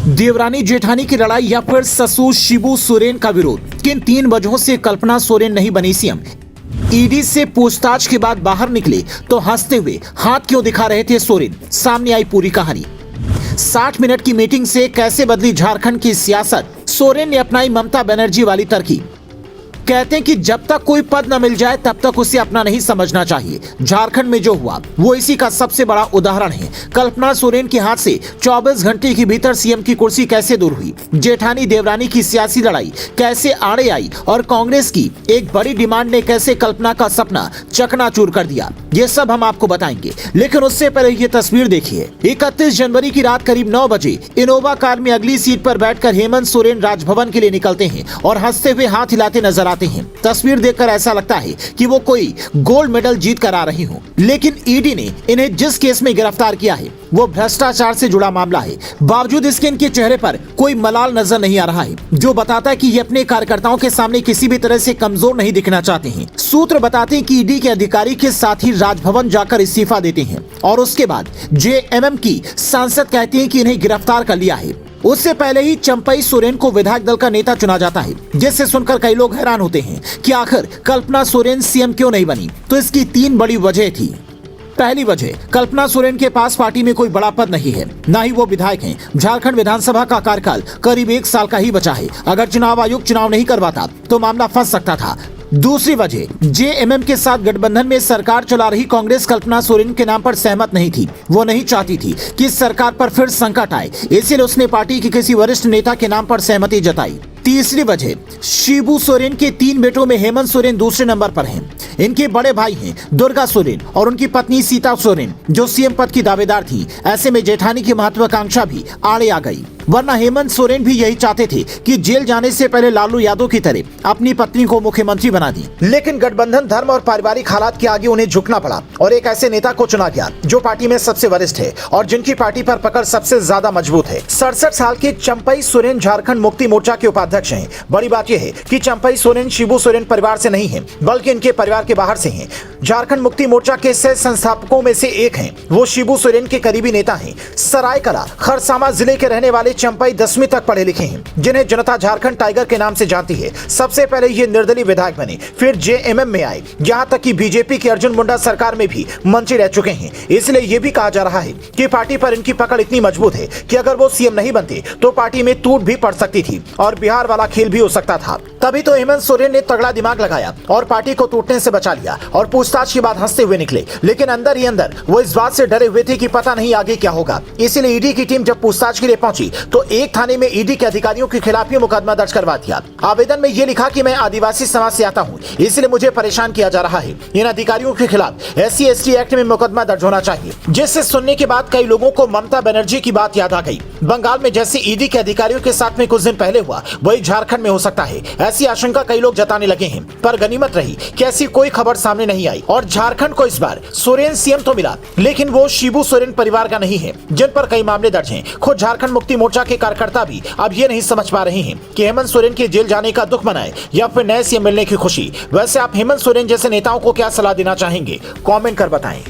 देवरानी जेठानी की लड़ाई या फिर ससुर शिबू सोरेन का विरोध। किन 3 वजहों से कल्पना सोरेन नहीं बनी सीएम? ईडी से पूछताछ के बाद बाहर निकले तो हंसते हुए हाथ क्यों दिखा रहे थे सोरेन? सामने आई पूरी कहानी। 60 मिनट की मीटिंग से कैसे बदली झारखंड की सियासत? सोरेन ने अपनाई ममता बनर्जी वाली तरकीब। कहते हैं कि जब तक कोई पद न मिल जाए तब तक उसे अपना नहीं समझना चाहिए। झारखंड में जो हुआ वो इसी का सबसे बड़ा उदाहरण है। कल्पना सोरेन के हाथ से 24 घंटे के भीतर सीएम की कुर्सी कैसे दूर हुई, जेठानी देवरानी की सियासी लड़ाई कैसे आड़े आई और कांग्रेस की एक बड़ी डिमांड ने कैसे कल्पना का सपना चकनाचूर कर दिया, ये सब हम आपको बताएंगे। लेकिन उससे पहले ये तस्वीर देखिए। 31 जनवरी की रात करीब 9 बजे इनोवा कार में अगली सीट पर बैठकर हेमंत सोरेन राजभवन के लिए निकलते हैं और हंसते हुए हाथ हिलाते नजर आते हैं। तस्वीर देखकर ऐसा लगता है कि वो कोई गोल्ड मेडल जीत कर आ रही हो। लेकिन ईडी ने इन्हें जिस केस में गिरफ्तार किया है वो भ्रष्टाचार से जुड़ा मामला है। बावजूद इसके इनके चेहरे पर कोई मलाल नजर नहीं आ रहा है, जो बताता है कि ये अपने कार्यकर्ताओं के सामने किसी भी तरह से कमजोर नहीं दिखना चाहते हैं। सूत्र बताते हैं कि ईडी के अधिकारी के साथ ही राजभवन जाकर इस्तीफा देते हैं और उसके बाद जेएमएम की सांसद कहती हैं कि इन्हें गिरफ्तार कर लिया है। उससे पहले ही चंपई सोरेन को विधायक दल का नेता चुना जाता है, जिससे सुनकर कई लोग हैरान होते हैं कि आखिर कल्पना सोरेन सीएम क्यों नहीं बनी। तो इसकी 3 बड़ी वजह थी। पहली वजह, कल्पना सोरेन के पास पार्टी में कोई बड़ा पद नहीं है, ना ही वो विधायक हैं। झारखंड विधानसभा का कार्यकाल करीब 1 साल का ही बचा है। अगर चुनाव आयोग चुनाव नहीं करवाता तो मामला फंस सकता था। दूसरी वजह, जेएमएम के साथ गठबंधन में सरकार चला रही कांग्रेस कल्पना सोरेन के नाम पर सहमत नहीं थी। वो नहीं चाहती थी कि सरकार पर फिर संकट आए, इसलिए उसने पार्टी के किसी वरिष्ठ नेता के नाम पर सहमति जताई। तीसरी वजह, शिबू सोरेन के 3 बेटों में हेमंत सोरेन दूसरे नंबर पर हैं। इनके बड़े भाई हैं दुर्गा सोरेन और उनकी पत्नी सीता सोरेन, जो सीएम पद की दावेदार थी। ऐसे में जेठानी की महत्वाकांक्षा भी आड़े आ गई, वरना हेमंत सोरेन भी यही चाहते थे कि जेल जाने से पहले लालू यादव की तरह अपनी पत्नी को मुख्यमंत्री बना दी। लेकिन गठबंधन, धर्म और पारिवारिक हालात के आगे उन्हें झुकना पड़ा और एक ऐसे नेता को चुना गया जो पार्टी में सबसे वरिष्ठ है और जिनकी पार्टी पर पकड़ सबसे ज्यादा मजबूत है। 67 साल के चंपई सोरेन झारखंड मुक्ति मोर्चा के उपाध्यक्ष हैं। बड़ी बात यह है कि चंपई सोरेन शिबू सोरेन परिवार से नहीं है, बल्कि इनके परिवार के बाहर से हैं। झारखंड मुक्ति मोर्चा के 6 संस्थापकों में से एक हैं। वो शिबू सोरेन के करीबी नेता हैं। सरायकला खरसावां जिले के रहने वाले चंपई 10वीं तक पढ़े लिखे हैं, जिन्हें जनता झारखंड टाइगर के नाम से जानती है। सबसे पहले ये निर्दलीय विधायक बने, फिर जेएमएम में आए, यहाँ तक कि बीजेपी की अर्जुन मुंडा सरकार में भी मंत्री रह चुके हैं। इसलिए ये भी कहा जा रहा है कि पार्टी पर इनकी पकड़ इतनी मजबूत है कि अगर वो सीएम नहीं बनते तो पार्टी में टूट भी पड़ सकती थी और बिहार वाला खेल भी हो सकता था। तभी तो हेमंत सोरेन ने तगड़ा दिमाग लगाया और पार्टी को टूटने से बचा लिया और पूछताछ के बाद हंसते हुए निकले। लेकिन अंदर ही अंदर वो इस बात से डरे हुए थे कि पता नहीं आगे क्या होगा। इसलिए ईडी की टीम जब पूछताछ के लिए पहुंची तो एक थाने में ईडी के अधिकारियों के खिलाफ ही मुकदमा दर्ज करवा दिया। आवेदन में ये लिखा कि मैं आदिवासी समाज से आता हूँ, इसलिए मुझे परेशान किया जा रहा है। इन अधिकारियों के खिलाफ SC/ST एक्ट में मुकदमा दर्ज होना चाहिए। जिससे सुनने के बाद कई लोगों को ममता बनर्जी की बात याद आ गई। बंगाल में जैसे ईडी के अधिकारियों के साथ में कुछ दिन पहले हुआ, वही झारखंड में हो सकता है, ऐसी आशंका कई लोग जताने लगे हैं। पर गनीमत रही कि ऐसी कोई खबर सामने नहीं आई और झारखंड को इस बार सोरेन सीएम तो मिला, लेकिन वो शिबू सोरेन परिवार का नहीं है, जिन पर कई मामले दर्ज हैं। खुद झारखंड मुक्ति मोर्चा के कार्यकर्ता भी अब ये नहीं समझ पा रहे हैं कि हेमंत सोरेन के जेल जाने का दुख मनाए या फिर नए सीएम मिलने की खुशी। वैसे आप हेमंत सोरेन जैसे नेताओं को क्या सलाह देना चाहेंगे? कमेंट कर बताएं।